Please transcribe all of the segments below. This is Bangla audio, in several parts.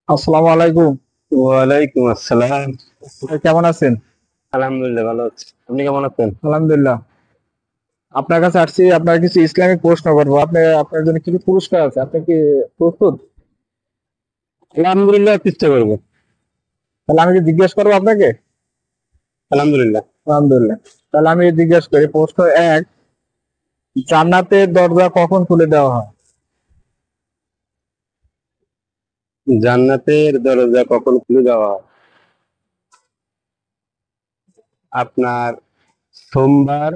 আসসালামু আলাইকুম। ওয়ালাইকুম আসসালাম। কেমন আছেন? আলহামদুলিল্লাহ ভালো আছি। আপনি কেমন আছেন? আলহামদুলিল্লাহ। আপনার কাছে আসছি, আপনার কিছু ইসলামিক প্রশ্ন করবো। আপনার জন্য কিছু পুরস্কার আছে, আপনি কি প্রস্তুত? আলহামদুলিল্লাহ চেষ্টা করব। তাহলে আমি কি জিজ্ঞেস করবো আপনাকে? আলহামদুলিল্লাহ। আলহামদুলিল্লাহ। তাহলে আমি জিজ্ঞেস করি, প্রশ্ন এক, জান্নাতের দরজা কখন খুলে দেওয়া হয়? জান্নাতের দরজা কখন খুলে দেওয়া হয়? আপনার সোমবার,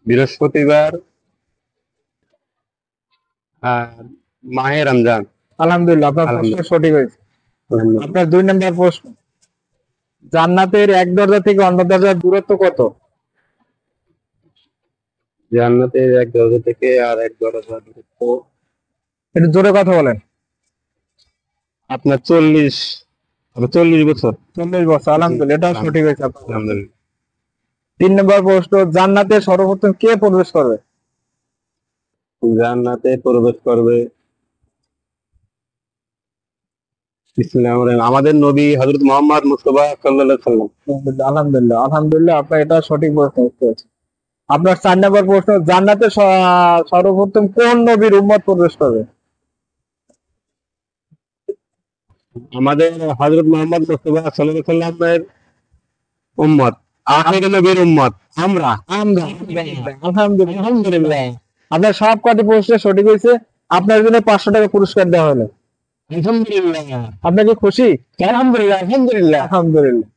বৃহস্পতিবার আর মাহে রমজান। আলহামদুলিল্লাহ, আপনার প্রশ্ন আলহামদুলিল্লাহ। সঠিক হয়েছে। আলহামদুলিল্লাহ। আপনার 2 নম্বর প্রশ্ন, জান্নাতের এক দরজা থেকে অন্য দরজার দূরত্ব কত? জান্নাতের এক দরজা থেকে আর এক দরজা দূরত্ব একটু জোরে কথা বলেন। আপনার 40 বছর। 40 বছর, জি। আলহামদুলিল্লাহ, এটাও সঠিক হয়েছে আপনার প্রশ্ন। আলহামদুলিল্লাহ। 3 নম্বর প্রশ্ন, জান্নাতে সর্বপ্রথম কে প্রবেশ করবে? জান্নাতে প্রবেশ করবে আমাদের নবী হযরত মুহাম্মদ মুস্তাফা সাল্লাল্লাহু আলাইহি সাল্লাম। আলহামদুলিল্লাহ, আলহামদুলিল্লাহ, আপনার এটা সঠিক প্রশ্ন উত্তর হয়েছে। আপনার 4 নম্বর প্রশ্ন, জান্নাতে সর্বপ্রথম কোন নবীর উম্মত প্রবেশ করবে? আমাদের হযরত মুহাম্মদ মুস্তাফা সাল্লাল্লাহু আলাইহি সাল্লামের উম্মত, আখির নবীর উম্মত আমরা। আমরা। আলহামদুলিল্লাহ, আলহামদুলিল্লাহ, আপনার সব কটি প্রশ্ন সঠিক হয়েছে। আপনার জন্য 500 টাকা পুরস্কার দেওয়া হলো। আলহামদুলিল্লাহ। আপনাকে খুশি? আলহামদুলিল্লাহ। আলহামদুলিল্লাহ। আলহামদুলিল্লাহ।